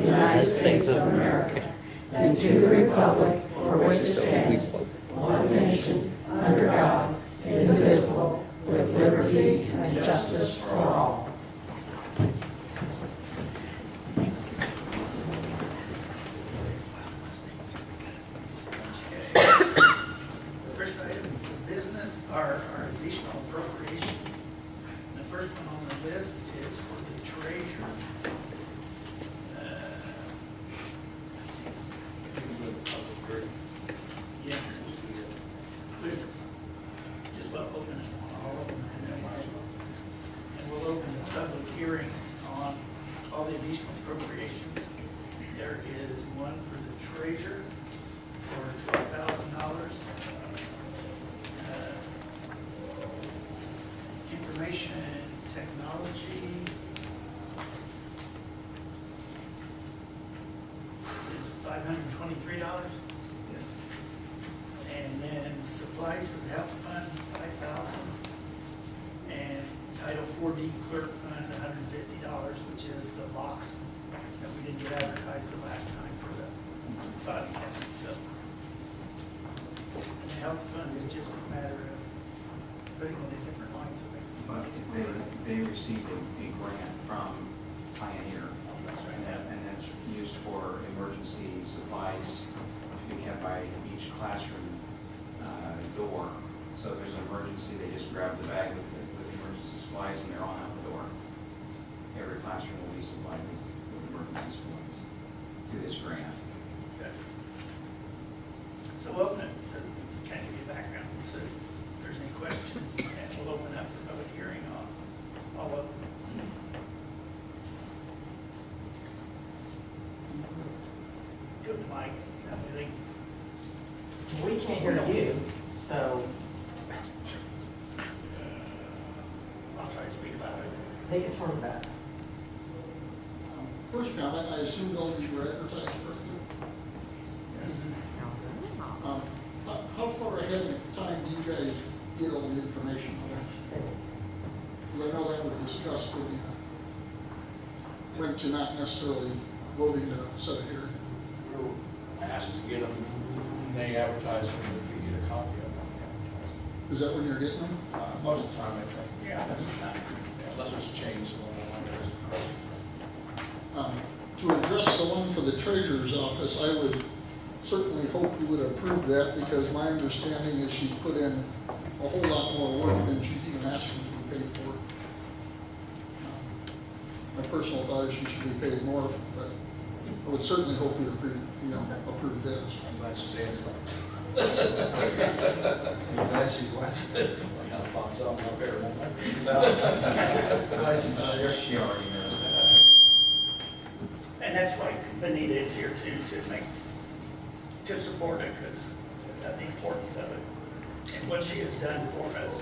United States of America, and to the republic for which it stands, one nation, under God, indivisible, with liberty and justice for all. First items of business are our additional appropriations. And the first one on the list is for the treasurer. Yeah, with, just about open it, I'll open it, and we'll open the public hearing on all the additional appropriations. There is one for the treasurer for $12,000. Information technology is $523. And then supplies for the health fund, $5,000. And Title 4D clerk fund, $150, which is the box that we didn't get advertised the last time for the filing cabinet. So the health fund is just a matter of putting it in different lines of making some money. They received a grant from Pioneer, and that's used for emergency supplies to be kept by each classroom door. So if there's an emergency, they just grab the bag with emergency supplies and they're on out the door. Every classroom will be supplied with emergency supplies through this grant. Okay. So we'll open it, so kind of give you a background. So if there's any questions, and we'll open up the public hearing on all of them. Good, Mike. How do you think? We can't hear you, so I'll try to speak about it. take a turn back. First comment, I assumed all these were advertised correctly. How far ahead of time do you guys get all the information on this? Because I know that was discussed when you went to not necessarily voting to set a hearing. We were asked to get them, and they advertise them, if you get a copy of them, advertise them. Is that when you're getting them? Most of the time, I think. Yeah, that's fine. Unless it's changed along the line. To address the one for the treasurer's office, I would certainly hope you would approve that, because my understanding is she put in a whole lot more work than she's even asking to be paid for. My personal thought is she should be paid more, but I would certainly hope you approve this. I'm glad Suzanne's back. Glad she's what? I thought so, I'm better than Glad she already knows that. And that's why Benita is here too, to support it, because of the importance of it and what she has done for us.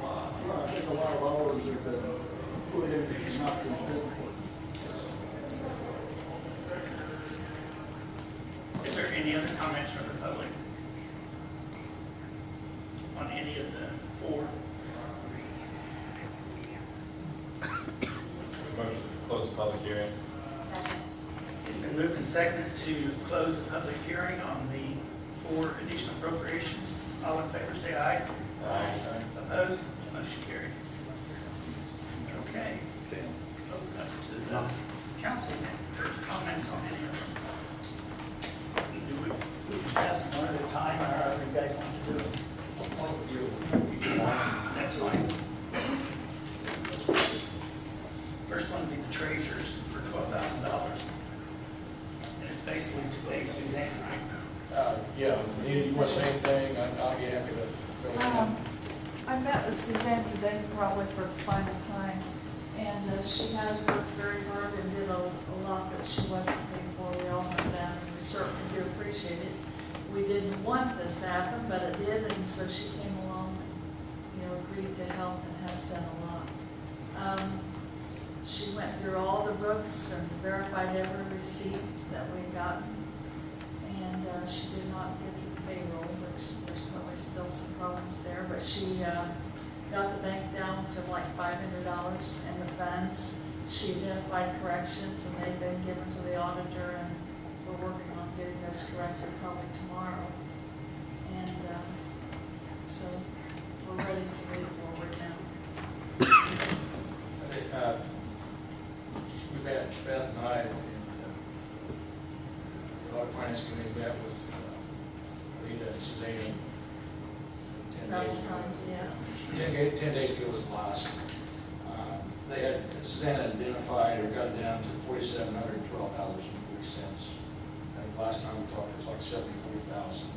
I think a lot of hours have been put in and not been paid for. Is there any other comments from the public on any of the four? Motion to close the public hearing. It's been moved and seconded to close the public hearing on the four additional appropriations. All in favor, say aye. Aye. Opposed? Motion carried. Okay. Open up to the council for comments on any of them. Do we can pass them one at a time, or however you guys want to do it? That's fine. First one would be the treasurers for $12,000. And it's basically to pay Suzanne, right? Yeah, Nita, you want to say anything? I'll be happy to fill it in. I met with Suzanne today probably for the final time, and she has worked very hard and did a lot that she wasn't paid for. We all know that, and we certainly do appreciate it. We didn't want this to happen, but it did, and so she came along, agreed to help and has done a lot. She went through all the books and verified every receipt that we'd gotten, and she did not get to the payroll. There's probably still some problems there, but she got the bank down to like $500 in the funds. She identified corrections, and they've been given to the auditor is corrected probably tomorrow. And so we're ready to move forward now. We met, Beth and I, and the audit finance committee met with Rita and Suzanne. 10 Several days ago. times, yeah. 10 days ago was the last. They had, Suzanne had identified or got it down to $4,712.40. I think last time we talked, it was like $74,000.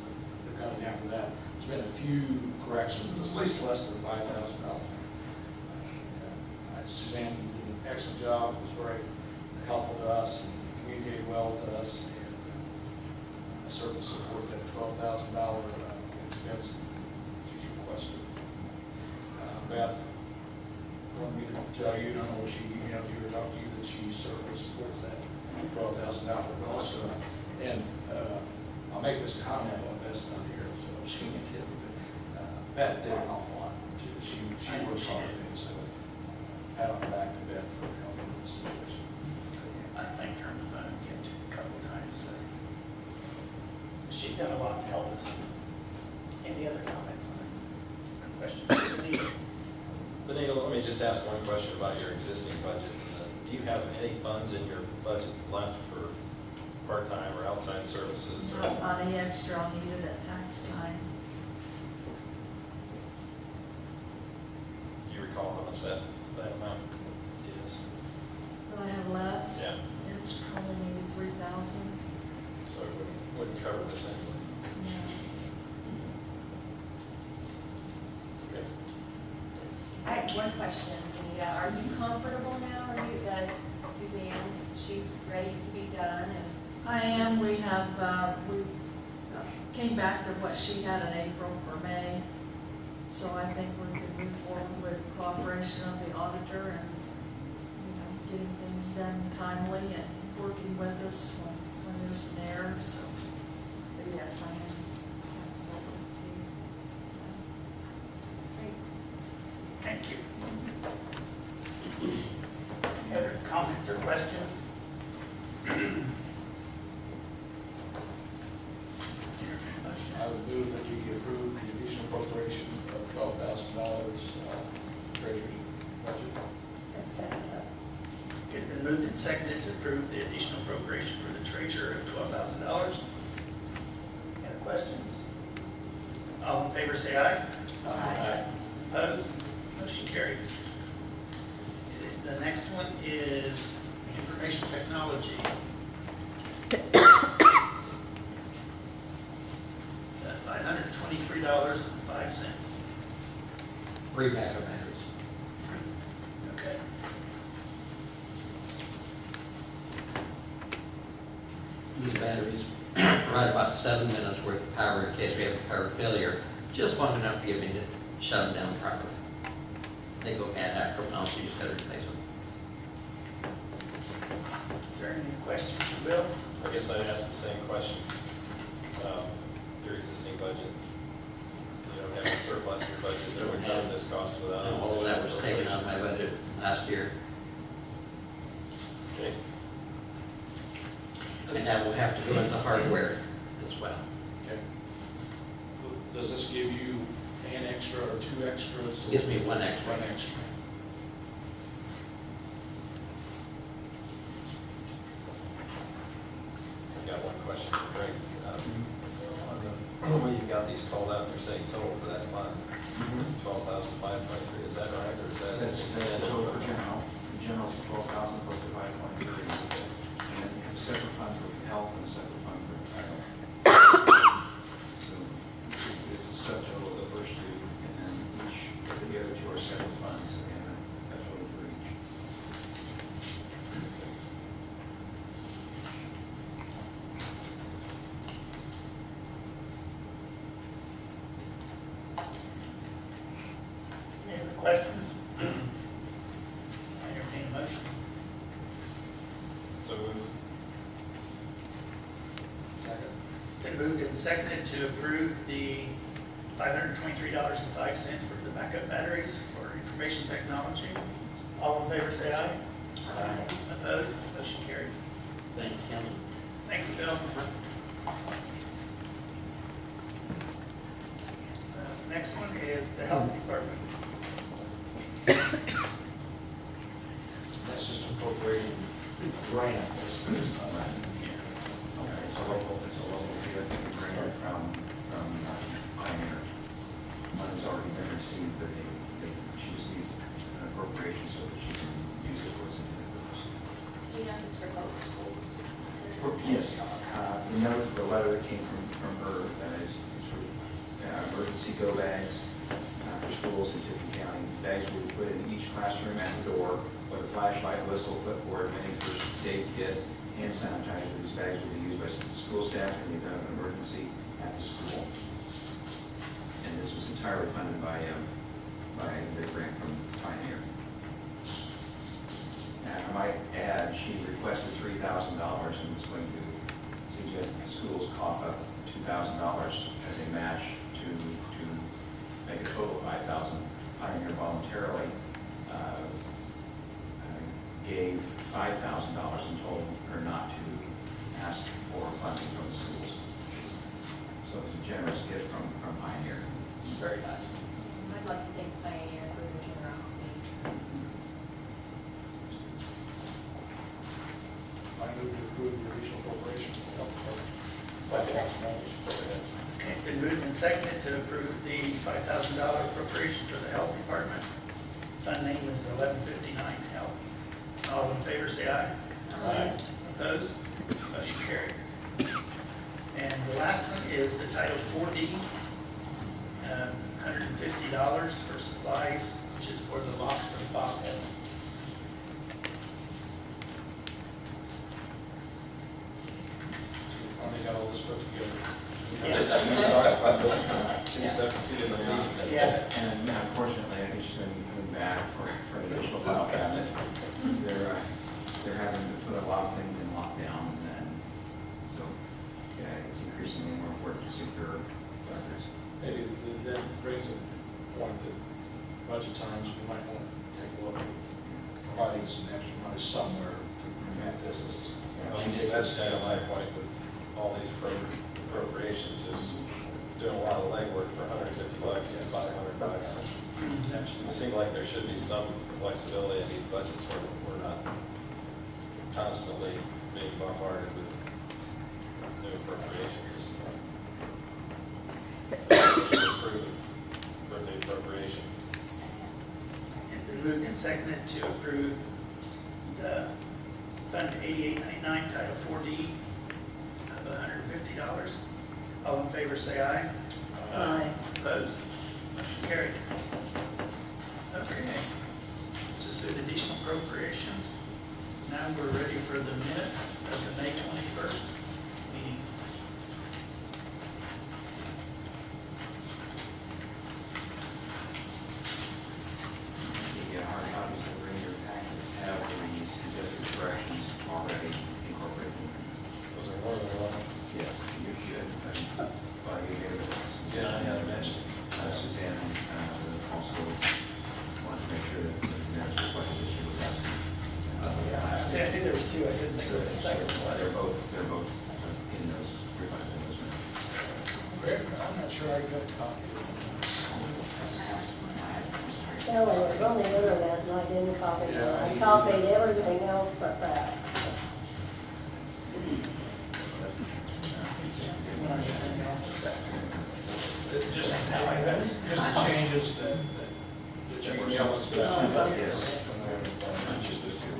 They've got it down to that. There's been a few corrections, but it's at least less than $5,000. Suzanne did an excellent job, was very helpful to us, and communicated well with us, and I certainly support that $12,000 expense she's requested. Beth wanted me to tell you, I don't know if she emailed you or talked to you, that she certainly supports that $12,000, but also, and I'll make this comment on Beth's not here, so she can tell you, but Beth did an awful lot, too. She worked hard, and so pat on the back to Beth for helping in this situation. I thanked her on the phone a couple of times, so. She's done a lot to help us. Any other comments on it? Questions? Benita, let me just ask one question about your existing budget. Do you have any funds in your budget left for part-time or outside services? Or Not any extra I'll need it at tax time. do you recall how much that amount is? What I have left, Yeah, it's probably maybe 3,000. so it wouldn't cover this anyway. Okay. I have one question, Anita. Are you comfortable now? Are you, Suzanne, she's ready to be done and? I am, we have, we came back to what she had in April for May. So I think we can move forward with cooperation of the auditor and, getting things done timely and working with us when there's an error, so, but yes, I am. Thank you. Any other comments or questions? I would move that we approve the additional appropriation of $12,000 treasurer's budget. It's been moved and seconded to approve the additional appropriation for the treasurer of $12,000. Any questions? All in favor, say aye. Aye. Opposed? Motion carried. The next one is information technology. $523.05. Three backup batteries. Okay. These batteries provide about 7 minutes worth of power in case we have a power failure, just long enough to give me to shut them down properly. They go bad after a while, so you just gotta replace them. Is there any questions for Bill? I guess I'd ask the same question. Your existing budget, you don't have a surplus in your budget that would cover this cost without. And all of that was taken out of my budget last year, Okay. and that will have to go into hardware as well. Okay. Does this give you an extra or two extras? Gives me one extra. One extra. I've got one question for Greg. When you've got these called out, and you're saying total for that fund, 12,523, is that right, or is that? That's the total for general. The general's 12,000 plus the 5.3. And then you have a separate fund for health and a separate fund for retirement. So it's a subtotal of the first two, and then the other two are separate funds, and a total for each. Any other questions? I entertain a motion. So moved. Second. Been moved and seconded to approve the $523.05 for the backup batteries for information technology. All in favor, say aye. Aye. Opposed? Motion carried. Thanks, Kelly. Thank you, Bill. is the health department. That's just appropriating grant, this time. It's a local gift grant from Pioneer. Money's already been received, but she just needs an appropriation so that she can use it for its intended purpose. Do you know if it's for both schools? Yes, the note, the letter that came from her, is for emergency go bags for schools in Tipton County. These bags will be put in each classroom at the door with a flashlight, whistle, clipboard, any first aid kit, hand sanitizer. These bags will be used by school staff in the event of an emergency at the school. And this was entirely funded by the grant from Pioneer. And I might add, she requested $3,000 and was going to suggest that the schools cough up $2,000 as a match to make a total of $5,000. Pioneer voluntarily gave $5,000 and told her not to ask for funding from the schools. So it was a generous gift from Pioneer. It's very nice. I'd like to thank Pioneer for their generosity. I move to approve the additional appropriation for the health department. Okay, it's been moved and seconded to approve the $5,000 appropriation for the health department. Fund name is 1159 Health. All in favor, say aye. Aye. Opposed? Motion carried. And the last one is the Title 4D, $150 for supplies, which is for the locks for the fog holes. Finally got all this put together. Yes. We talked about this 272 in the meeting. Yeah. And unfortunately, I think she's going to be coming back for an additional file cabinet. They're having to put a lot of things in lockdown, and so, yeah, it's increasingly more important to secure records. Maybe that brings a point that budget times, we might want to take a look at providing some extra money somewhere to prevent this. Well, that's kind of my point with all these appropriations is doing a lot of legwork for $150 and $500. It seems like there should be some flexibility in these budgets where we're not constantly being bombarded with new appropriations. Should approve for the appropriation. It's been moved and seconded to approve the Fund 8899 Title 4D of $150. All in favor, say aye. Aye. Opposed? Motion carried. Okay. This is through the additional appropriations. Now we're ready for the minutes of the May 21st meeting. The hard copies that were in your packets have the suggested corrections already incorporated. Was there more than one? Yes, you should. But you gave it to us. Yeah, I had mentioned. Suzanne also wanted to make sure that the minutes reflect that she was absent. See, I knew there was two, I didn't think there was a second They're one. both in those, reflected in those minutes. I'm not sure I got a copy. Well, it was on the internet and I didn't copy it. I copied everything else but that. Just the changes that you emailed us back. Yes. Just those two.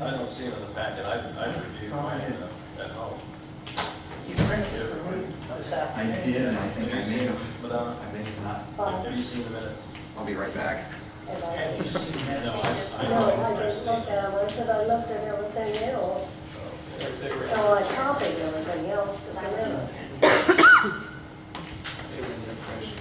I don't see them in the packet. I reviewed mine at home. You printed it for me this I afternoon. did, and I think I may have, Madonna, I may have not. have you seen the minutes? I'll be right back. And I- Have you seen that? No, I No, I I've just seen looked at them, I said I looked at everything else. They were So I copied everything else to the minutes. in the information.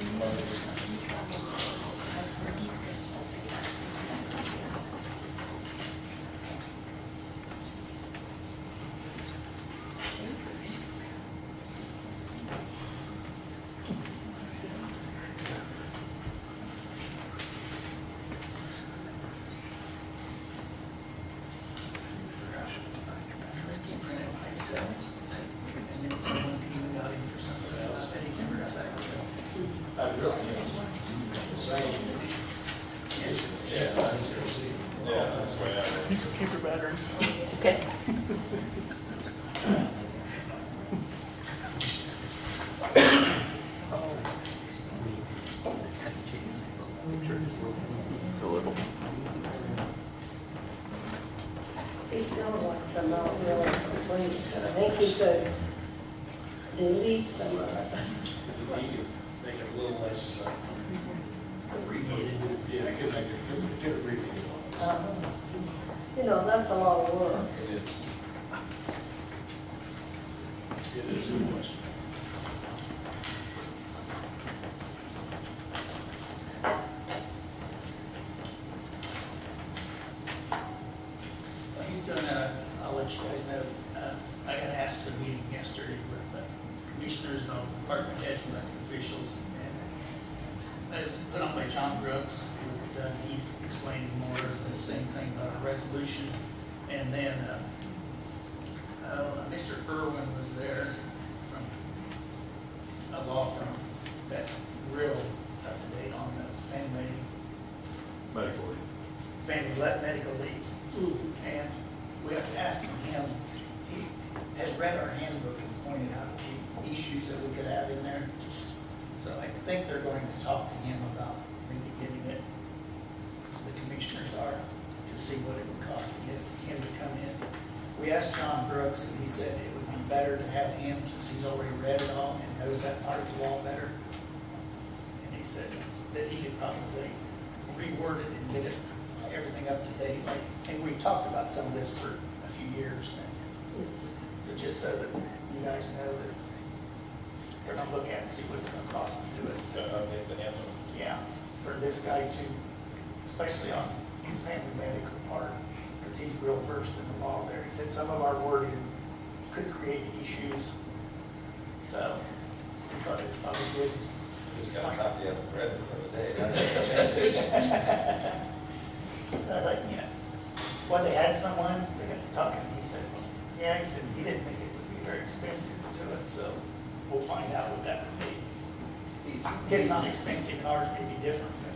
I printed it myself, and then someone came That's the way I roll. Keep your batteries. Okay. He still wants some not really complete. I think he could delete some of it. You could make it a little less, Abbreviated. yeah, I could make it abbreviated. You know, that's a lot of work. It is. It is a good question. He's done, I'll let you guys know, I got asked to a meeting yesterday with the commissioners and all the department heads and elected officials. And it was put on by John Brooks, and he's explaining more of the same thing about our resolution. And then, Mr. Irwin was there from a law firm that's real up to date on the family medical leave. And we have to ask him, he had read our handbook and pointed out a few issues that we could add in there. So I think they're going to talk to him about maybe getting it, the commissioners are, to see what it would cost to get him to come in. We asked John Brooks, and he said it would be better to have him, since he's already read it all and knows that part of the law better. And he said that he could probably reword it and get it, everything up to date. And we've talked about some of this for a few years now. So just so that you guys know that they're gonna look at it and see what it's gonna cost to do it. Update the handbook. Yeah, for this guy too, especially on the family medical part, because he's real versed in the law there. He said some of our wording could create issues. So we thought it was probably good. Just got a copy of it, read it the other day. I didn't change it. When they had someone, they got to talking, he said, yeah, he said, he didn't think it would be very expensive to do it, so we'll find out what that would be. His not expensive, ours may be different, but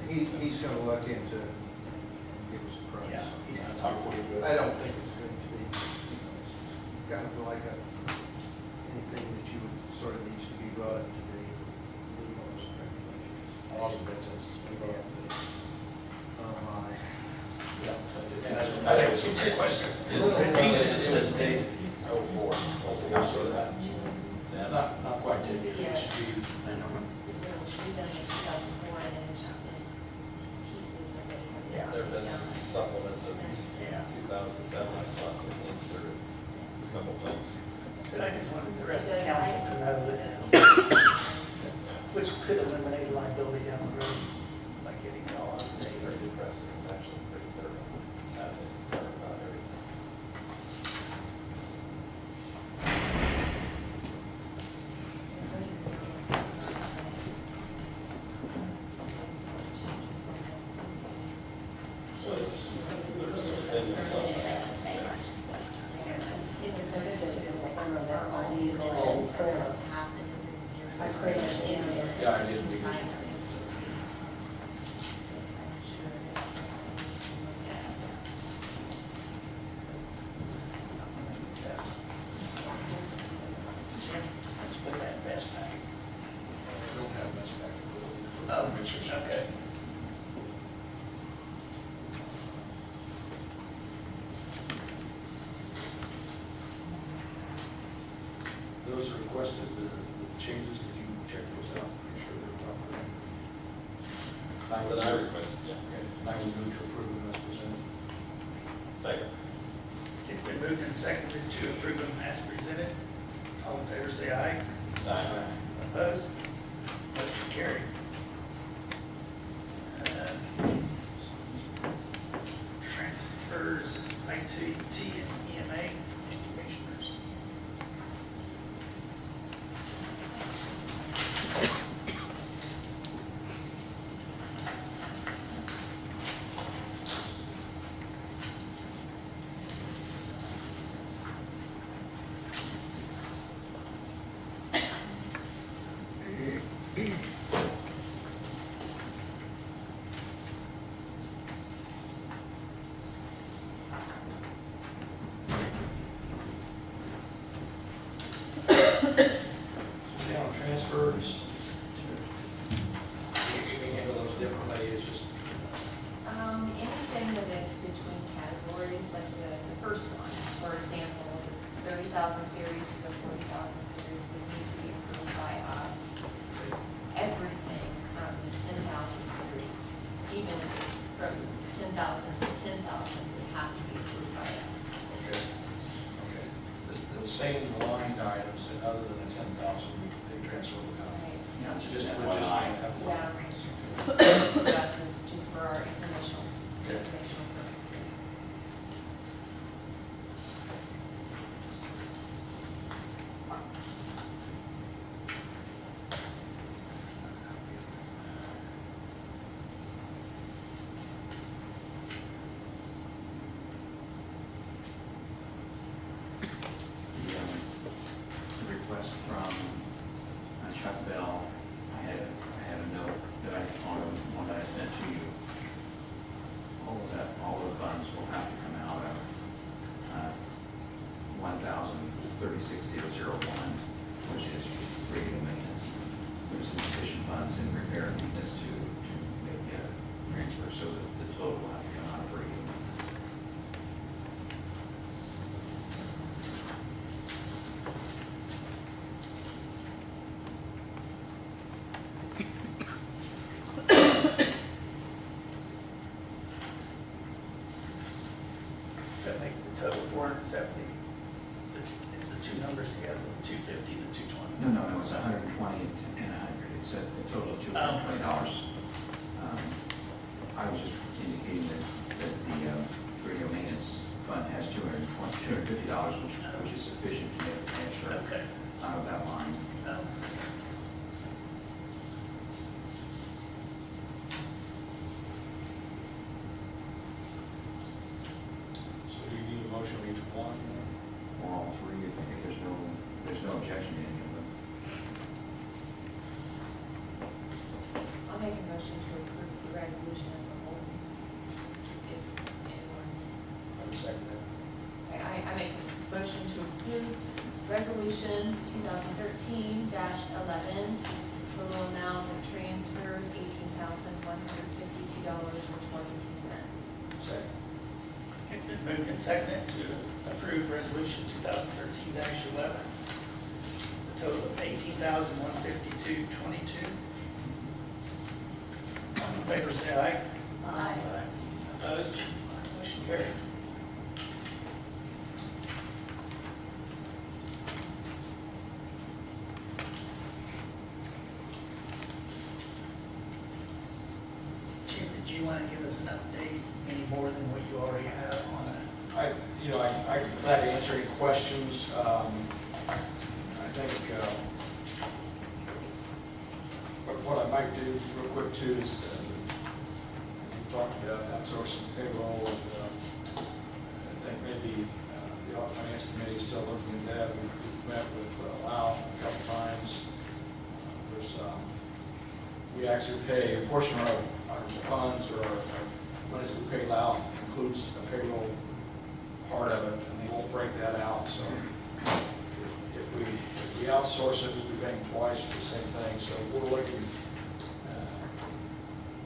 He's gonna look into it and give us a price. yeah, he's gonna talk for you. I don't think it's going to be, it's kind of like anything that you would sort of needs to be brought up to the laws and regulations. Also, that says it's been brought up. Oh, my. I think it's a good question. It says date 04. Yeah, not quite 10 years. Yeah. It should be- We've done it in 2004, and then it's just been pieces of it. Yeah. There have been some supplements of Yeah. 2007, I saw some inserted, a couple things. But I just wanted the rest of the council to know that, which could eliminate liability down the road by getting it all up to date. Very good question, it's actually pretty thorough. About everything. So there's some things, Yeah, I did. Yes. Jim, let's put that best back. I don't have this back. Oh, Make sure. okay. Those are requested, the changes, did you check those out? Make sure they're proper. that I requested, yeah. Okay, I will move to approve them as presented. Second. It's been moved and seconded to approve them as presented. All in favor, say aye. Aye. Opposed? Motion carried. Transfers IT and EMA and commissioners. series to the 40,000 series would need to be approved by us. Everything from the 10,000 series, even if it's from 10,000 to 10,000, would have to be approved by us. Okay. Okay. The same line items, and other than the 10,000, they transfer without. Right. You know, it's Just, just we're just FYI. FYI. For us, is just for our informational Okay. purposes. The request from Chuck Bell, I had a note that on the one that I sent to you. All of the funds will have to come out of 1,036,001, which is regular maintenance. There's insufficient funds in repair and maintenance to make the transfer, so that the total will have to come out of regular maintenance. So that make the total 470. It's the two numbers together, the 250 and the 220. No, it's 120 and 100. It's a total of $220. I was just indicating that the radio maintenance fund has $250, which is sufficient to make the transfer Okay. out of that line. So do you need a motion on each one? Or all three, if there's no objection to any of them. I'll make a motion to approve the resolution as a whole. If anyone, I would second that. I make a motion to approve resolution 2013-11, total amount of transfers $18,152.22. Second. It's been moved and seconded to approve resolution 2013-11. The total of $18,152.22. All in favor, say aye. Aye. Opposed? Motion carried. Chip, did you want to give us an update any more than what you already have on it? I'm glad to answer any questions. I think, what I might do real quick too is, we talked about outsourcing payroll, and I think maybe the finance committee is still looking at that. We've met with Lau a couple times. We actually pay a portion of our funds, or our monies we pay Lau includes a payroll part of it, and they won't break that out. So if we outsource it, we'll be paying twice for the same thing. So we're looking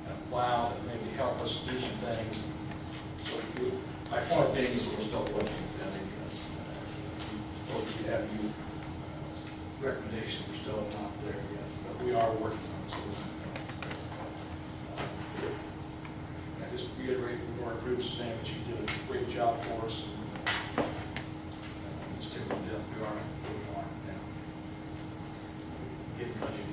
at Lau to maybe help us do some things. So my point being is we're still looking at that, because we have you recommendation, we're still not there yet, but we are working on it. So I just reiterate, we've already approved Suzanne, but you did a great job for us. Just take a death, we are where we are now. Getting budgeted.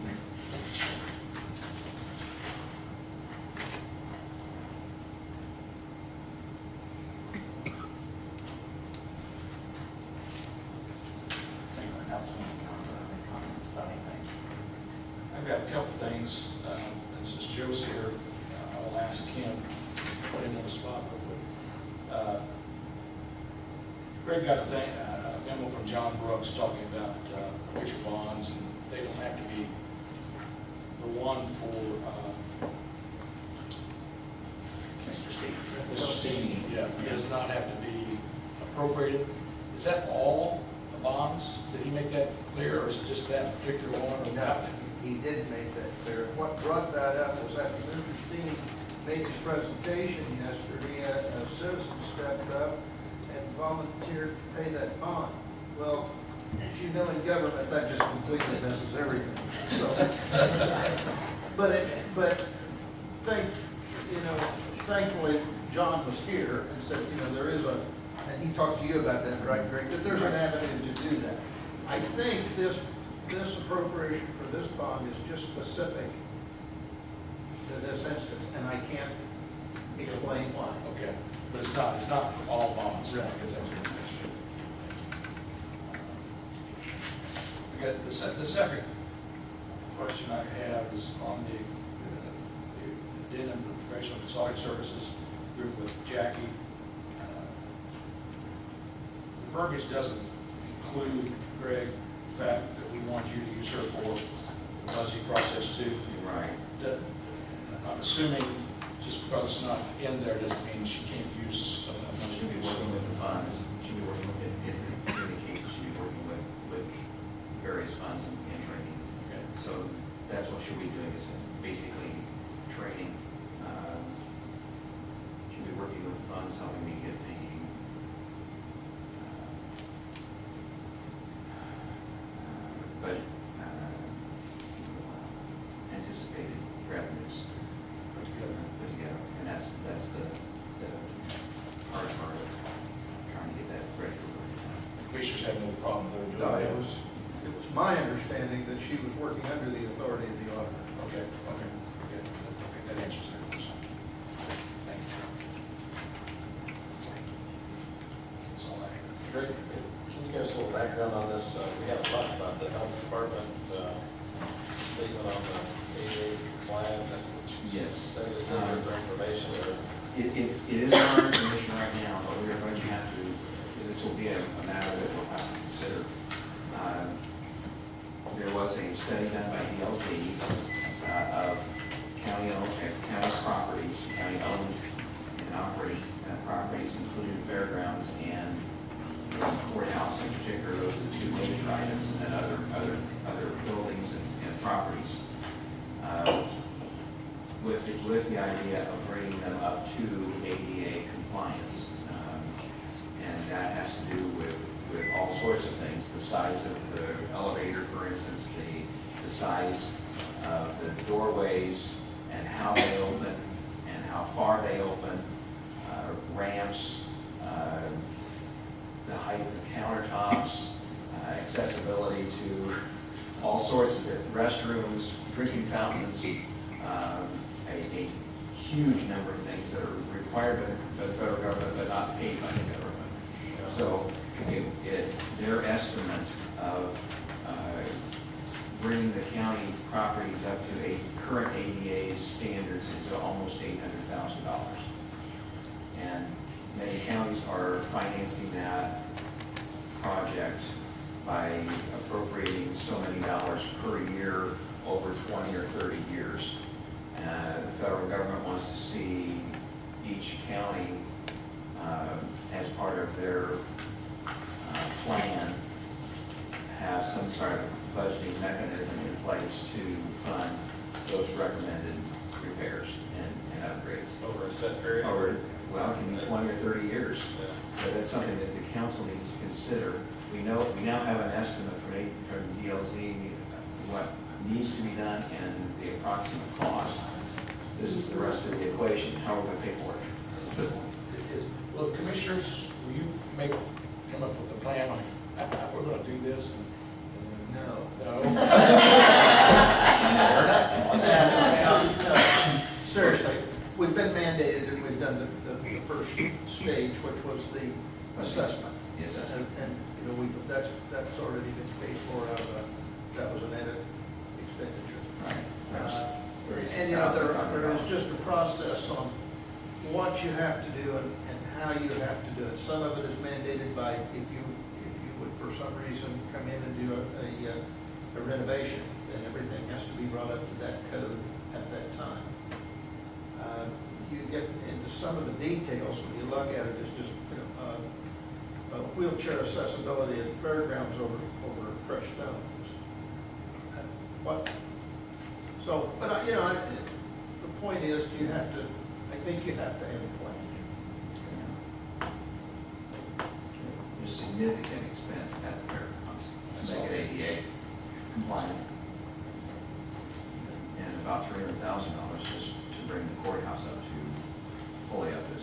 Does anyone else want to have any comments about anything? I've got a couple things, and since Joe's here, I'll ask him, put him on the spot real quick. Greg got a memo from John Brooks talking about future bonds, and they don't have to be the one for Mr. Stevens? Mr. Stevens. Yeah, it does not have to be appropriated. Is that all the bonds? Did he make that clear, or is it just that particular one? Or No, he did make that clear. What brought that up was after Mr. Steen made his presentation yesterday, a citizen stepped up and volunteered to pay that bond. Well, as you know, in government, that just completely messes everything, so. Thankfully, John was here and said, there is and he talked to you about that, right, Greg? That there's an avenue to do that. I think this appropriation for this bond is just specific to this instance, and I can't explain why. Okay, but it's not for all bonds. Right. Because that's what it is. Okay, the second question I have is on the addendum to professional consulting services group with Jackie. The verbiage doesn't include, Greg, the fact that we want you to use her for the budget process too. Right. I'm assuming just because it's not in there doesn't mean she can't use. She'll be working with the funds, she'll be working with, in the cases, she'll be working with various funds and training. Okay. So that's what she'll be doing, is basically training. She'll be working with funds, helping me get the budget, anticipated revenues put together. And that's the hard part of trying to get that ready for budget time. Commissioners have no problem with her doing No, that. it was my understanding that she was working under the authority of the auditor. Okay, that answers that question. Thank you. That's all I have. Greg, can you give us a little background on this? We haven't talked about the health department statement on the ADA compliance. Yes. Is that just under for information or? It is our information right now, but we are going to have to, this will be a matter that we'll have to consider. There was a study done by DLZ of county properties, county-owned and operating properties, including fairgrounds and courthouse in particular. Those are the two major items, and then other buildings and properties. With the idea of bringing them up to ADA compliance. And that has to do with all sorts of things, the size of the elevator, for instance, the size of the doorways and how they open and how far they open, ramps, the height of the countertops, accessibility to all sorts of it, restrooms, drinking fountains, a huge number of things that are required by the federal government but not paid by the government. So their estimate of bringing the county properties up to a current ADA standards is almost $800,000. And many counties are financing that project by appropriating so many dollars per year over 20 or 30 years. The federal government wants to see each county, as part of their plan, have some sort of budgeting mechanism in place to fund those recommended repairs and upgrades. Over a set period? Well, it can be 20 or 30 years. Yeah. But that's something that the council needs to consider. We now have an estimate from DLZ what needs to be done and the approximate cost. This is the rest of the equation. How are we going to pay for it? Well, commissioners, will you come up with a plan on how we're going to do this? No. No? Seriously, we've been mandated and we've done the first stage, which was the assessment. Yes, sir. And that's already been paid for out of that was an added expenditure. Right. And there is just a process on what you have to do and how you have to do it. Some of it is mandated by if you would for some reason come in and do a renovation, then everything has to be brought up to that code at that time. You get into some of the details when you look at it. It's just wheelchair accessibility at fairgrounds over crushed stones. But the point is, I think you have to have a plan. Just significant expense at the fairgrounds to make it ADA compliant. And about $300,000 just to bring the courthouse up to, fully up to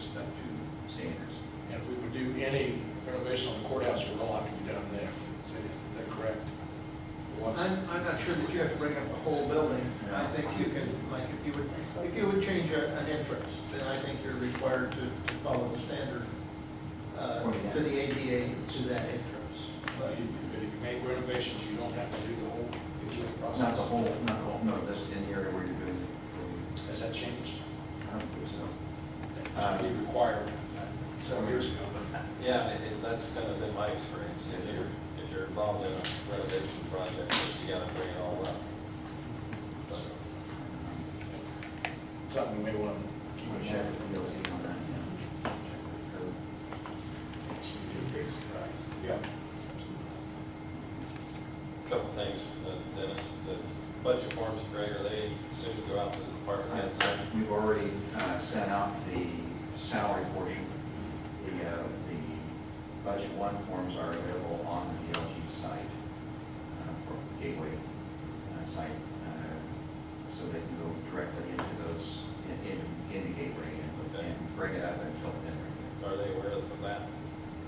standards. And if we would do any renovation on the courthouse, it would all have to be done there. Is that correct? Once- I'm not sure that you have to bring up the whole building. I think you can, like, if you would change an entrance, then I think you're required to follow the standard to the ADA to that entrance. But if you make renovations, you don't have to do the whole ADA process. Not the whole, no, that's in the area where you're doing it. Has that changed? I don't think so. It used to be required several years ago. Yeah, that's kind of been my experience. If you're involved in a renovation project, you gotta bring it all up. So, Something we may want to keep in Check check. with DOT on that, yeah. Check with Should be a big surprise. Yeah. Couple things, Dennis, the budget forms, Greg, are they soon to go out to the department heads? We've already sent out the salary portion. The budget one forms are available on the DLG site for Gateway site, so they can go directly into those, in the Gateway and bring it up and fill it in right there. Are they aware of that?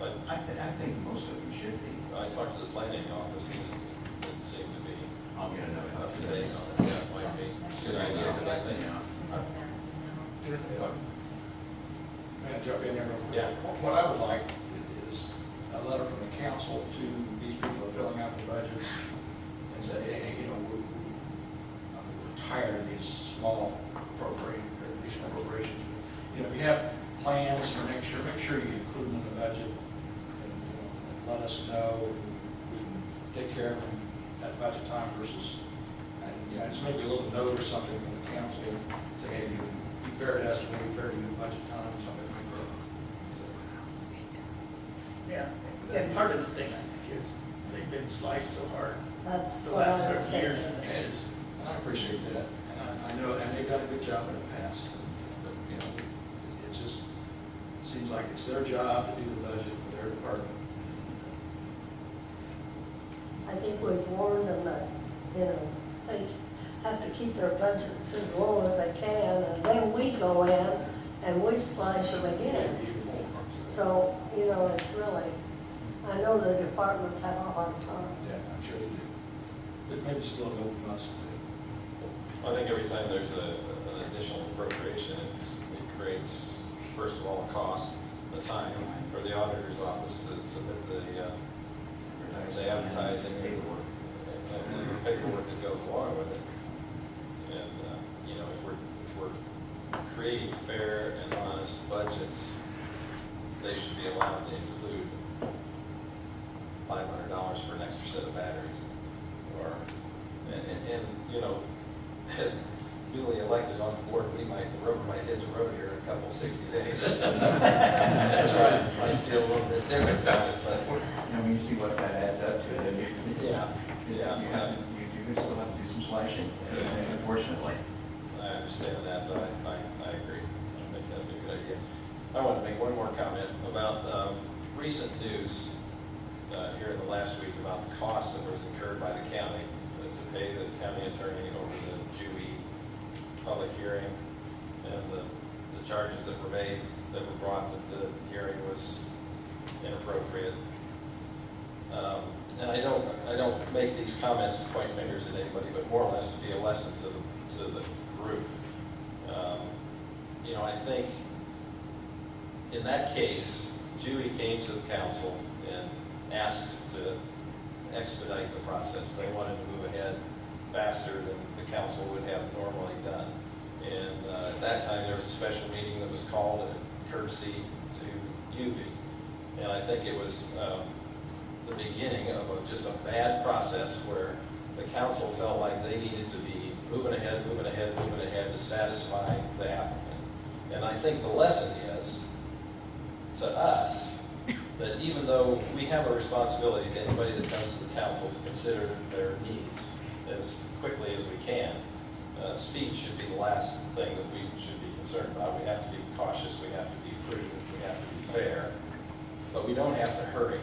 But I think most of them should be. I talked to the planning office and it didn't seem to be I'll get a note up out to today. date on it. Yeah, it might be a good idea, because I think, May I jump in there real quick? Yeah. What I would like is a letter from the council to these people that are filling out the budgets and say, hey, you know, we're tired of these small additional appropriations. You know, if you have plans for next year, make sure you include them in the budget. And, you know, let us know, we can take care of them at budget time versus, and, you know, just maybe a little note or something from the council, say, hey, you be fair to us, we'll be fair to you at budget time or something like that. Yeah, and part of the thing, I think, is they've been sliced so hard That's the what I last was several years. saying. And it is, I appreciate that, and I know, and they've done a good job in the past, but, you know, it just seems like it's their job to do the budget for their department. I think we've warned them that, you know, they have to keep their budgets as low as they can, and then we go in and we splash them again. Even more. So, you know, it's really, I know the departments have a hard time. Yeah, I'm sure they do. But maybe just a little note from us. I think every time there's an additional appropriation, it creates, first of all, a cost, the time for the auditor's office to submit the advertising paperwork, and the paperwork that goes along with it. And, you know, if we're creating fair and honest budgets, they should be allowed to include $500 for an extra set of batteries. Or, and you know, as newly elected on the board, the rubber might hit the road here in a couple, 60 days. That's right. Might feel a little bit different about it, but. And when you see what that adds up to, then you still have to do some slashing, unfortunately. I understand that, but I agree. I think that'd be a good idea. I want to make one more comment about recent news here in the last week about the cost that was incurred by the county to pay the county attorney over the Dewey public hearing, and the charges that were made, that were brought that the hearing was inappropriate. And I don't make these comments to point fingers at anybody, but more or less to be a lesson to the group. You know, I think in that case, Dewey came to the council and asked to expedite the process. They wanted to move ahead faster than the council would have normally done. And at that time, there was a special meeting that was called, a courtesy to Dewey. And I think it was the beginning of just a bad process where the council felt like they needed to be moving ahead to satisfy the applicant. And I think the lesson is to us that even though we have a responsibility to anybody that comes to the council to consider their needs as quickly as we can, speed should be the last thing that we should be concerned about. We have to be cautious, we have to be prudent, we have to be fair, but we don't have to hurry.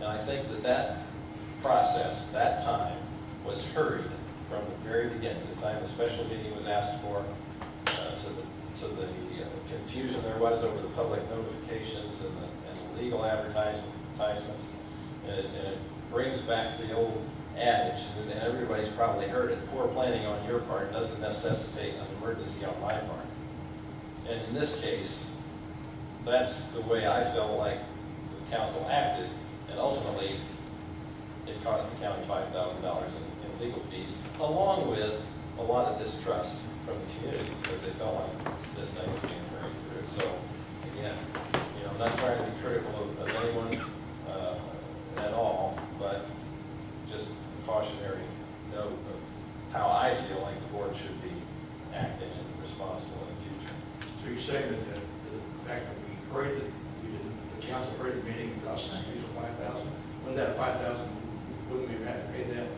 And I think that that process, that time, was hurried from the very beginning, the time the special meeting was asked for, to the confusion there was over the public notifications and the legal advertisements. And it brings back the old adage, and everybody's probably heard it, poor planning on your part doesn't necessitate an emergency on my part. And in this case, that's the way I felt like the council acted, and ultimately, it cost the county $5,000 in legal fees, along with a lot of distrust from the community, because they felt like this thing was being hurried through. So, again, I'm not trying to be critical of anyone at all, but just a cautionary note of how I feel like the board should be acting and responsible in the future. So you're saying that the fact that we hurried the council hurried the meeting and cost us fees of $5,000, when that $5,000, wouldn't we have had to pay that if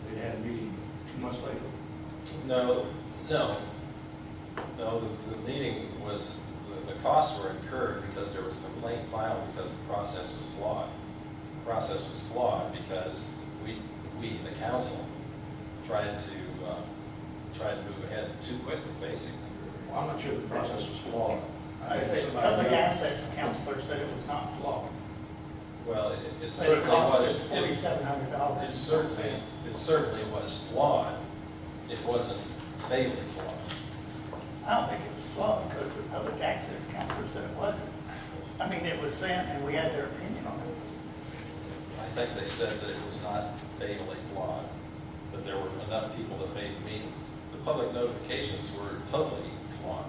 they'd had a meeting 2 months later? No, the meeting was, the costs were incurred because there was a complaint filed because the process was flawed. The process was flawed because we, the council, tried to move ahead too quickly, basically. Well, I'm not sure the process was flawed. I think said, somebody public knew- access counselor said it was not flawed. Well, it But certainly it cost was. us $4,700. It certainly was flawed. It wasn't fatally flawed. I don't think it was flawed because the public access counselor said it wasn't. I mean, it was sent and we had their opinion on it. I think they said that it was not fatally flawed, but there were enough people that made the meeting. The public notifications were totally flawed.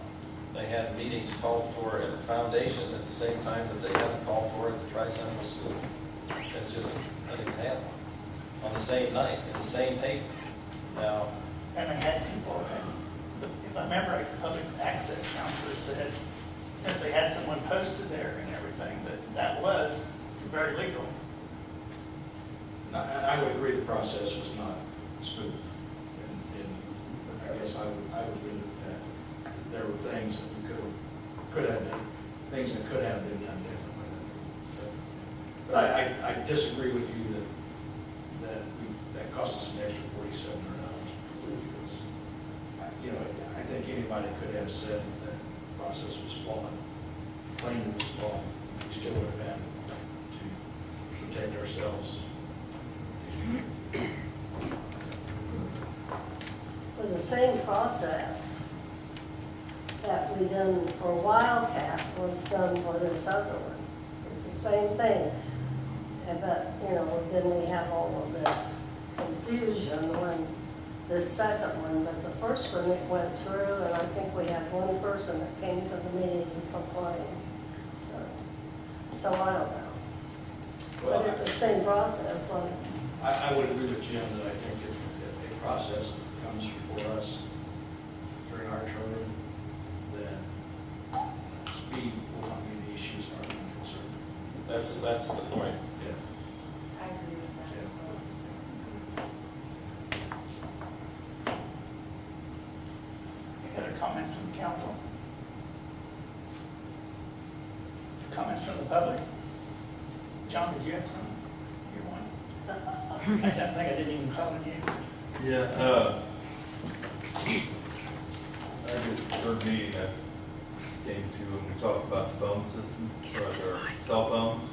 They had meetings called for at the foundation at the same time that they had a call for at the Tri-Central School. That's just an example. On the same night, in the same paper. Now, And they had people, and if I remember right, the public access counselor said, since they had someone posted there and everything, that was very legal. I would agree the process was not smooth. And I guess I would agree with that. There were things that we could have done, things that could have been done differently. But I disagree with you that cost us an extra $4,700. Because, I think anybody could have said that the process was flawed, claimed it was flawed. We still would have had to protect ourselves. For the same process that we done for Wildcat was done for this other one. It's the same thing. But, then we have all of this confusion when this second one, but the first one, it went through, and I think we had one person that came to the meeting and complained. So I don't know. Well, But it's the same process, like, I would agree with Jim that I think if a process comes before us during our term, then speed will not be the issue as far as I'm concerned. that's the point. I agree with that as well. Any other comments from the council? Comments from the public? John, did you have something? You want? I think I didn't even call on you. Yeah, I just heard meeting I came to when we talked about the phone system, or our cell phones.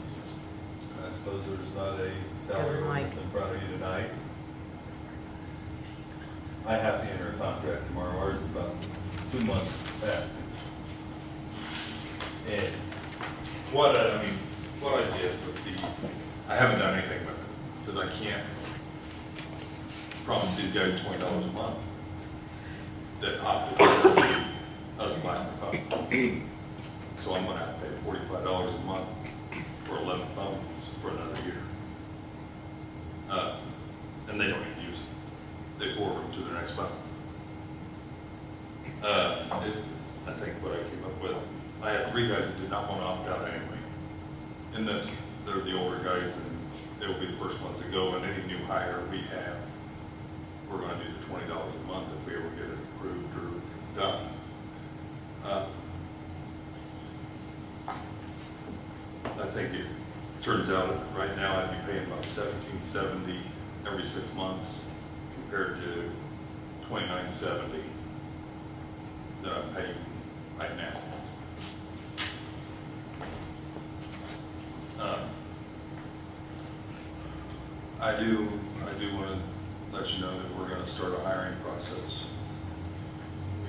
I suppose there's not a salary ordinance in front of you tonight. I have to enter a contract tomorrow, ours is about 2 months past it. And what I did would be, I haven't done anything with it, because I can't promise these guys $20 a month that opted for us buying the phone. So I'm gonna have to pay $45 a month for 11 phones for another year. And they don't even use them. They forward them to their next phone. I think what I came up with, I had 3 guys that did not want to opt out anyway. And they're the older guys, and they'll be the first ones to go, and any new hire we have, we're gonna do the $20 a month if we ever get it approved or done. I think Turns out, right now, I'd be paying about $17.70 every 6 months compared to $29.70 that I'm paying right now. I do want to let you know that we're going to start a hiring process.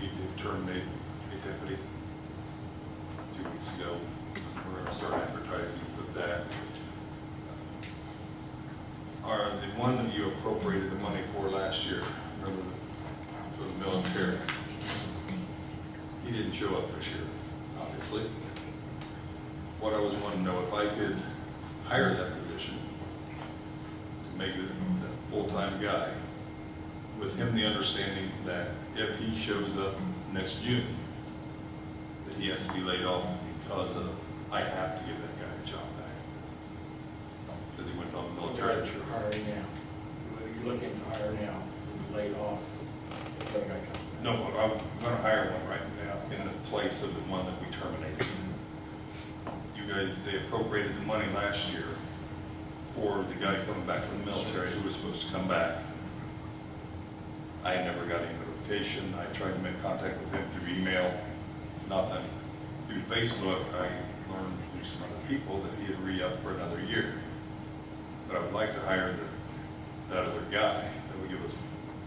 We did terminate a deputy 2 weeks ago. We're going to start advertising for that. The one that you appropriated the money for last year, remember, for the military, he didn't show up this year, obviously. What I was wanting to know, if I could hire that position, to make it a full-time guy, with him the understanding that if he shows up next June, that he has to be laid off because of, I have to give that guy a job back. Because he went on the What military. guy that you're hiring now? You're looking to hire now, laid off, if that guy comes back? No, I'm going to hire one right now in the place of the one that we terminated. You guys, they appropriated the money last year for the guy coming back from the military who was supposed to come back. I never got any notification. I tried to make contact with him through email, nothing. Through Facebook, I learned through some other people that he had re-upped for another year. But I would like to hire that other guy that would give us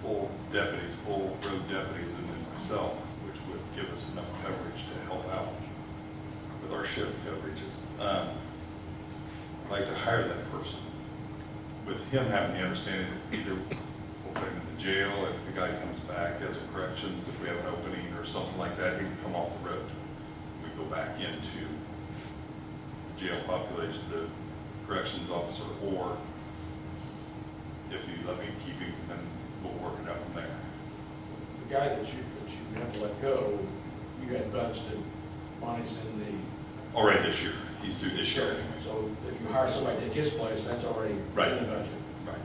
full deputies, full road deputies, and then myself, which would give us enough coverage to help out with our shift coverages. I'd like to hire that person with him having the understanding that either we'll put him in the jail if the guy comes back, does a corrections, if we have an opening or something like that, he would come off the road. We go back into jail population, the corrections officer, or if you let me keep him, then we'll work it out from there. The guy that you have to let go, you had budgeted money's in the. Already this year, he's through this year anyway. So if you hire somebody to take his place, that's already in Right. the budget. Right.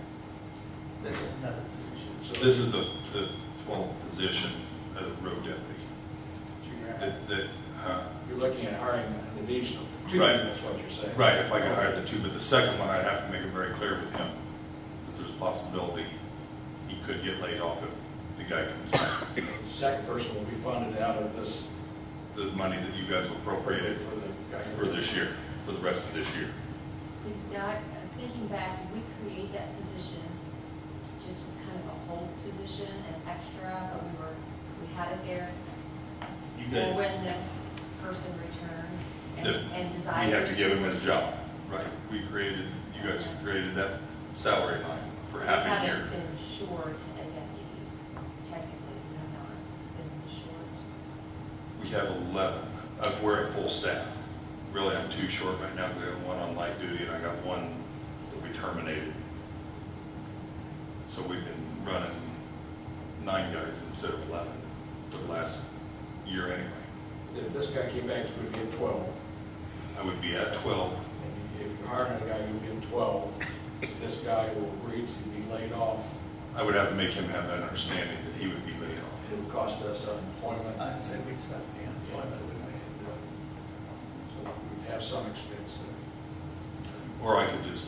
This is another position. So This is the 12th position as a road deputy. You're looking at hiring an additional two, Right. that's what you're saying. Right, if I could hire the two, but the second one, I'd have to make it very clear with him that there's a possibility he could get laid off if the guy comes back. The second person will be funded out of this. The money that you guys appropriated For the guy. for this year, for the rest of this year. Now, thinking back, did we create that position just as kind of a hold position, an extra, but we had it there? You Or guys, when this person returned The- and we desired. have to give him his job, right? You guys created that salary line for half a year. We haven't been short a deputy, technically, we have not been short. We have 11. We're at full staff. Really, I'm too short right now because I have one on light duty and I got one that we terminated. So we've been running 9 guys instead of 11 for the last year anyway. If this guy came back, you would be at 12. I would be at 12. And if you're hiring a guy, you'll give him 12. This guy will agree to be laid off. I would have to make him have that understanding that he would be laid off. It would cost us unemployment. I would say we'd stop the employment, wouldn't we? So we'd have some expense there. Or I could just,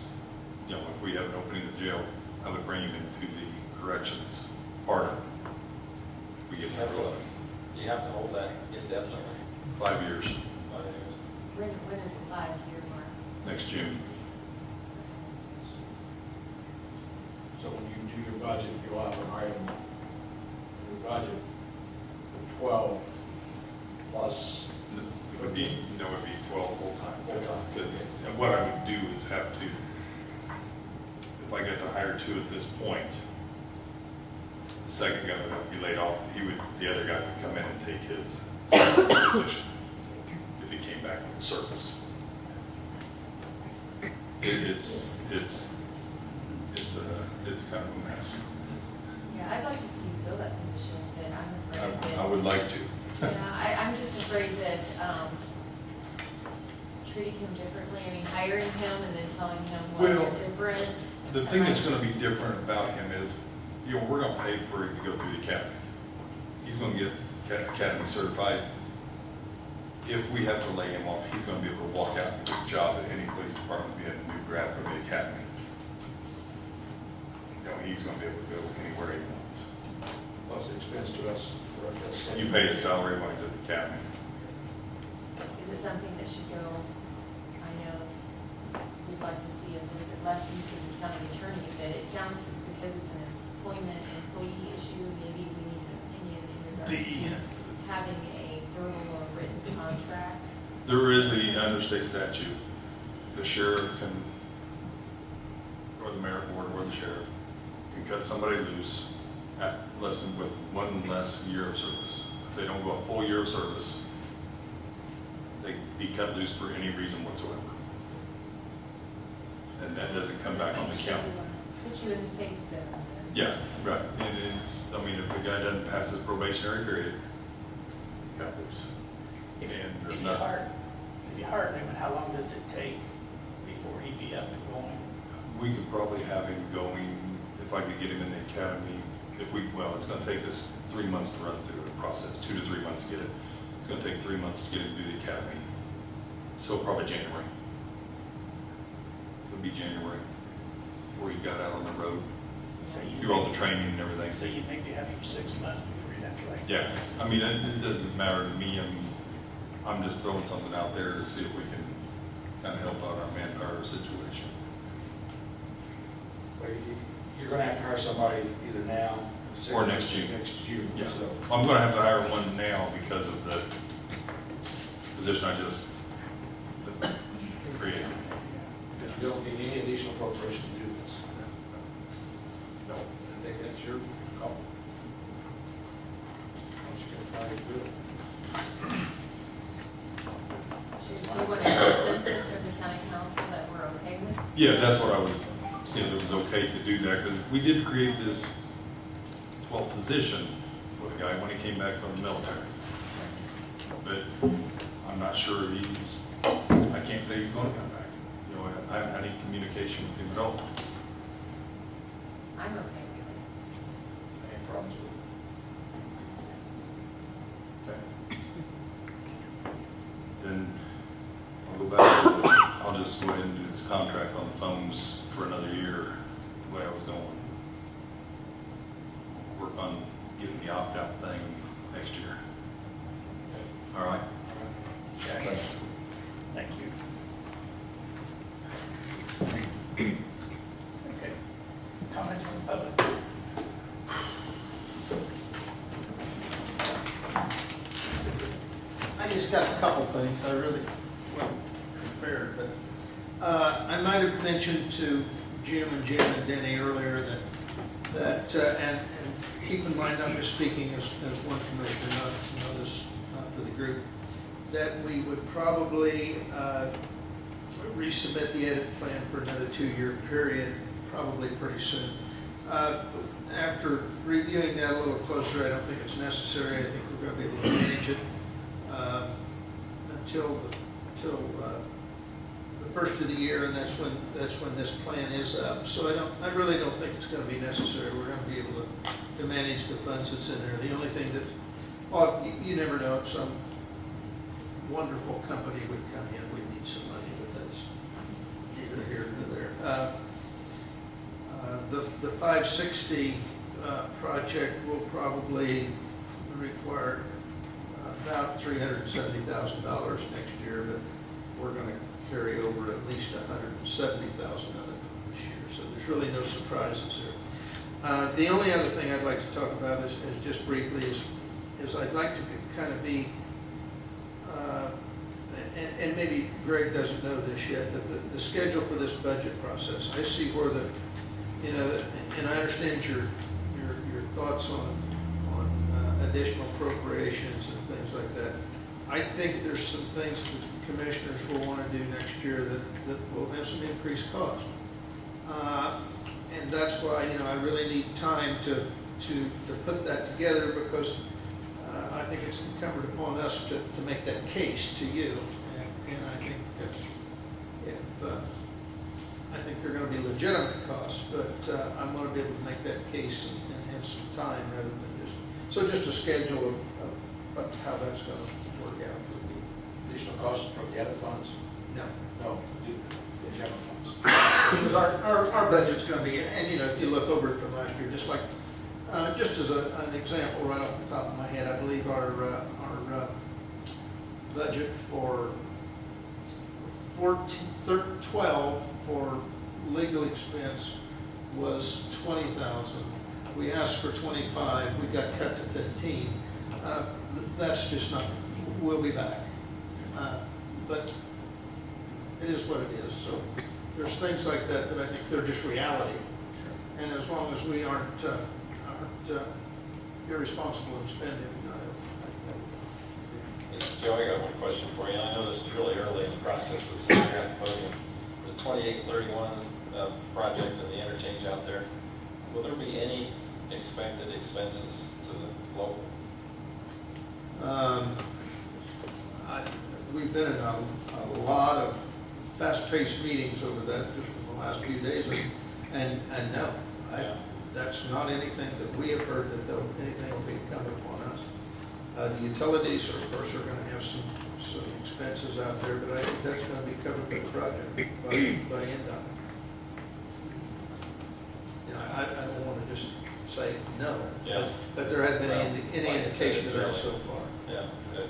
if we have an opening in the jail, I would bring him into the corrections part of it. We get that You have to hold that indefinitely, 5 years 5 years. When is the 5-year mark? next June. So when you do your budget, you'll have an item in your budget for 12 plus. It would be, it would be 12 full-time. Full-time. Because what I would do is have to, if I got to hire 2 at this point, the second guy would have to be laid off. The other guy would come in and take his position if he came back from the service. It's kind of a mess. Yeah, I'd like to see you fill that position, but I'm afraid that. I would like to. Yeah, I'm just afraid that, treating him differently, I mean, hiring him and then telling him, well, Well, you're different. The thing that's gonna be different about him is, we're gonna pay for him to go through the academy. He's gonna get academy certified. If we have to lay him off, he's gonna be able to walk out and get a job at any police department, be in to us for this. You pay the salary wise at the academy. Is it something that should go, I know we'd like to see a little bit less use of the county attorney, but it sounds, because it's an employee issue, maybe we need an opinion in regards to having a verbal or written contract. There is under state statute, the sheriff can, or the merit board or the sheriff, can cut somebody loose at less than, with one less year of service. If they don't go a full year of service, they be cut loose for any reason whatsoever. And that doesn't come back on the county. Put you in the safe zone. Yeah, right. And it's, I mean, if the guy doesn't pass his probationary period, he's got loose. And there's nothing. If you hire him, how long does it take before he'd be up and going? We could probably have him going, if I could get him in the academy, it's gonna take us 3 months to run through the process, 2 to 3 months to get it. It's gonna take 3 months to get him through the academy. So probably January. It'll be January, where he got out on the road, So do all the training and everything. So you maybe have him 6 months before you'd have to like. Yeah, I mean, it doesn't matter to me. I mean, I'm just throwing something out there to see if we can kind of help out our manpower situation. Well, you're gonna have to hire somebody either now. Or next June. Next June, Yeah, so. I'm gonna have to hire one now because of the position I just created. You don't need any additional appropriation to do this. No. I think that's your call. Once you get find it, do it. Do you want a consensus from the county council that we're okay with? Yeah, that's what I was seeing, if it was okay to do that, because we did create this 12th position for the guy when he came back from the military. But I'm not sure I can't say he's gonna come back. You know, I haven't had any communication with him at all. I'm okay with it. Any problems with it? Okay. Then I'll go back, I'll just go ahead and do this contract on the phones for another year, the way I was going. Work on getting the opt-out thing next year. All right? Okay. Thank you. Okay. Comments from the public? I just got a couple things, I really wasn't prepared, but I might have mentioned to Jim and Denny earlier and keep in mind, I'm just speaking as one commissioner, not for the group, that we would probably resubmit the edit plan for another 2-year period, probably pretty soon. After reviewing that a little closer, I don't think it's necessary. I think we're going to be able to manage it until the first of the year, and that's when this plan is up. So I really don't think it's going to be necessary. We're going to be able to manage the funds that's in there. The only thing that, well, you never know if some wonderful company would come in, we'd need some money, but that's neither here nor there. The 560 project will probably require about $370,000 next year, but we're going to carry over at least $170,000 of it from this year, so there's really no surprises there. The only other thing I'd like to talk about is just briefly is I'd like to kind of be, and maybe Greg doesn't know this yet, but the schedule for this budget process. I see where and I understand your thoughts on additional appropriations and things like that. I think there's some things that the commissioners will want to do next year that will have some increased cost. And that's why, I really need time to put that together, because I think it's incumbent upon us to make that case to you. And I think I think they're going to be legitimate costs, but I'm going to be able to make that case and have some time rather than just a schedule of how that's going to work out. Additional costs from the other funds? No. No, the general funds. Because our budget's going to be, and if you look over it from last year, just like Just as an example, right off the top of my head, I believe our budget for 12 for legal expense was 20,000. We asked for 25, we got cut to 15. That's just not, we'll be back. But it is what it is, so there's things like that that I think they're just reality. And as long as we aren't irresponsible in spending, Joe, I got one question for you. I know this is really early in the process with City Grant Podium. The 2831 project and the interchange out there, will there be any expected expenses to the local? We've been in a lot of fast-paced meetings over that just in the last few days, and no, that's not anything that we have heard that anything will be incumbent upon us. The utilities, of course, are going to have some expenses out there, but I think that's going to be covered by the project, by NDOT. You know, I don't want to just say no, but there hasn't been any indication of that so far. Yeah, good.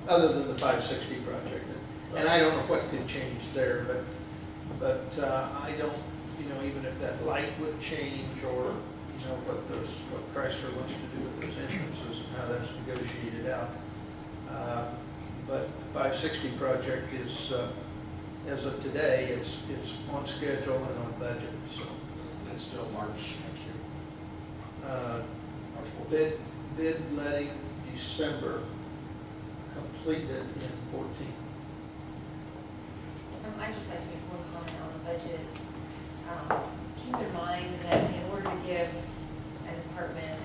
Other than the 560 project. And I don't know what could change there, but I don't, you know, even if that light would change or, you know, what Chrysler wants to do with those entrances and how that's negotiated out. But the 560 project is, as of today, it's on schedule and on budget, so. That's still March next year. Bid letting December, completed in 14. I'd just like to make one comment on the budgets. Keep in mind that in order to give a department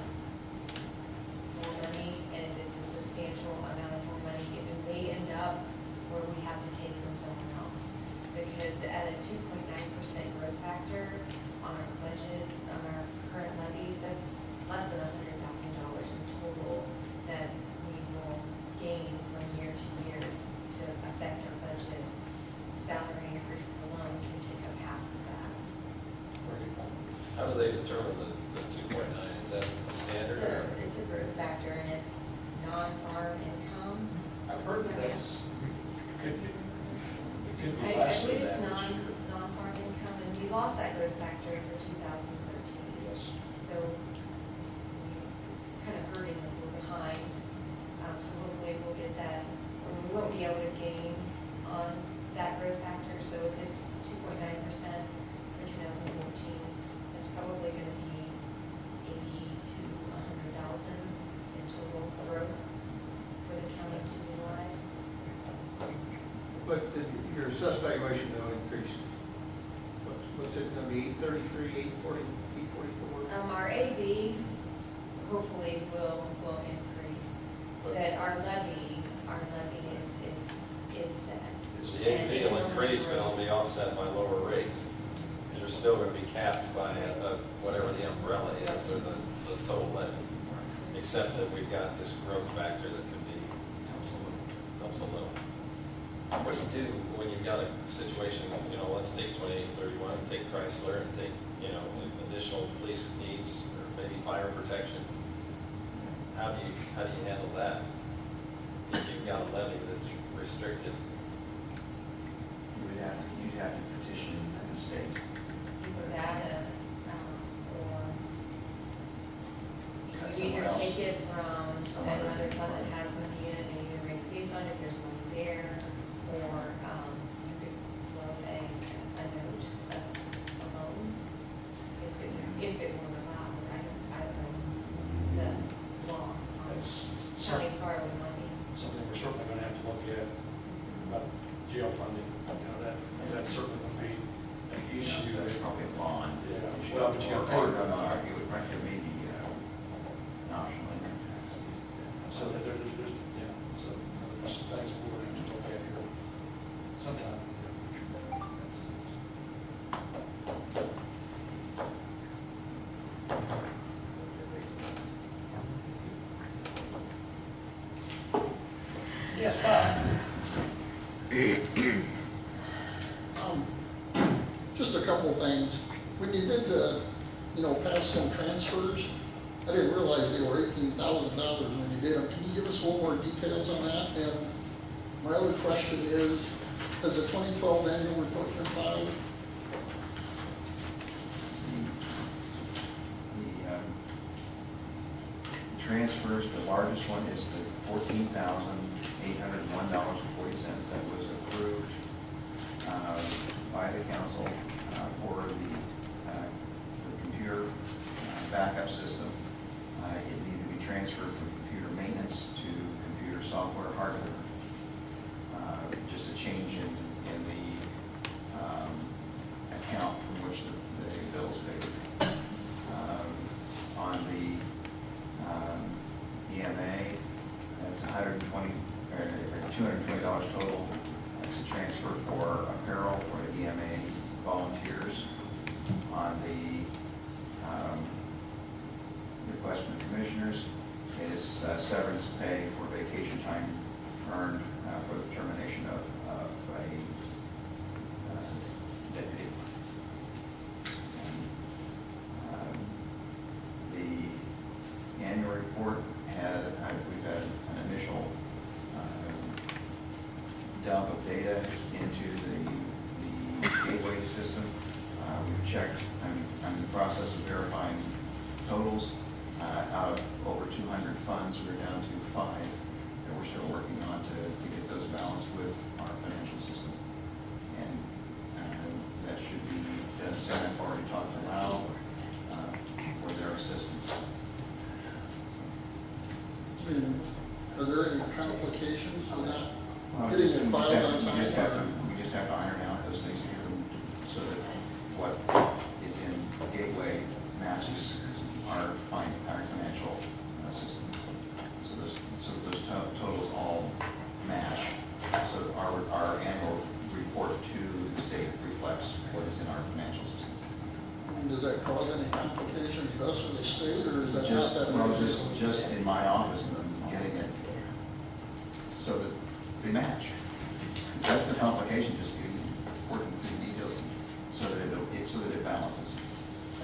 more money, and if it's a substantial amount of more money, it may end up where we have to take from someone else. Because at a 2.9% growth factor on our budget, on our current levies, that's less than $100,000 in total that we will gain from year to year to affect our budget. Salary increases alone can take up half of that. How do they determine the 2.9? Is that standard? It's a growth factor, and it's non-farm income. I've heard that it could be I less believe than it's that this year. non-farm income, and we lost that growth factor for 2013. Yes. So we're kind of hurting a little behind. So hopefully we'll get that, or we won't be able to gain on that growth factor. So if it's 2.9% for 2014, it's probably going to be 80 to 100,000 in total growth for the county to utilize. But your assessed valuation will increase. What's it going to be, 833, 840, 844? Our AV hopefully will increase, but our levy is set. The AV will increase, but it'll be offset by lower rates. And you're still going to be capped by whatever the umbrella is or the total levy. Except that we've got this growth factor that can be helps a little. What do you do when you've got a situation, you know, let's take 2831, take Chrysler, and take, you know, additional police needs, or maybe fire protection? How do you handle that? If you've got a levy that's restricted? You'd have to petition the state. Either that, or Cut you either somewhere else. take it from Some other another fund that department. has money in it, maybe the rate pay fund if there's money there, or you could float a note, a loan, if it were allowed. I don't know the laws on That's counties borrowing money. something we're certainly going to have to look at, about jail funding. You know, that's certainly going to be an issue. That's probably a bond. Yeah, issue. well, but you gotta pay Or for it. it would frankly maybe an optional income tax. So that there's some things that we're going to have to look at here sometime in the future. Yes, Bob. Just a couple of things. When you did the, pass some transfers, I didn't realize they were $18,000 when you did them. Can you give us a little more details on that? And my other question is, has the 2012 annual report been filed? The transfers, the largest one is the $14,801.40 that was approved by the council for the computer backup system. It needed to be transferred from computer maintenance to computer software hardware. Just a change in the account from which the bills paid. On the EMA, that's $220 total. It's a transfer for apparel for the EMA volunteers. On the request from the commissioners, it is severance pay for vacation time earned for the termination of a deputy. The annual report we've had an initial dump of data into the gateway system. We've checked, I'm in the process of verifying totals. Out of over 200 funds, we're down to 5 that we're still working on to get those balanced with our financial system. And that should be done soon. I've already talked to Lau for their assistance. Are there any complications with that? Well, Getting it filed on we time? just have to iron out those things here so that what is in gateway matches our financial system. So those totals all match. So our annual report to the state reflects what is in our financial system. And does that cause any complications to us or the state, or is that not Just, that? well, big a deal? just in my office, getting it so that they match. That's the complication, just working through the details so that it balances.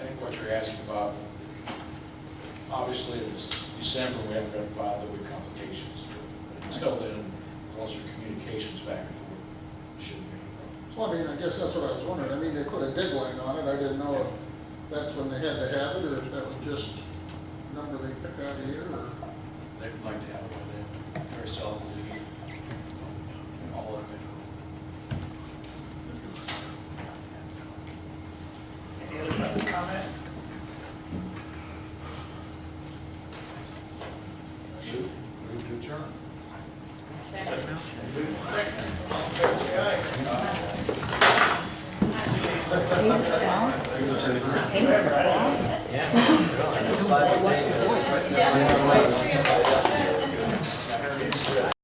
I think what you're asking about, obviously, it was December, we haven't got filed, there were complications. Until then, as long as your communications back and forth, it shouldn't be any problems. Well, I mean, I guess that's what I was wondering. I mean, they put a deadline on it. I didn't know if that's when they had to have it, or if that was just a number they picked out of here, or. They'd like to have it by then, very seldom we get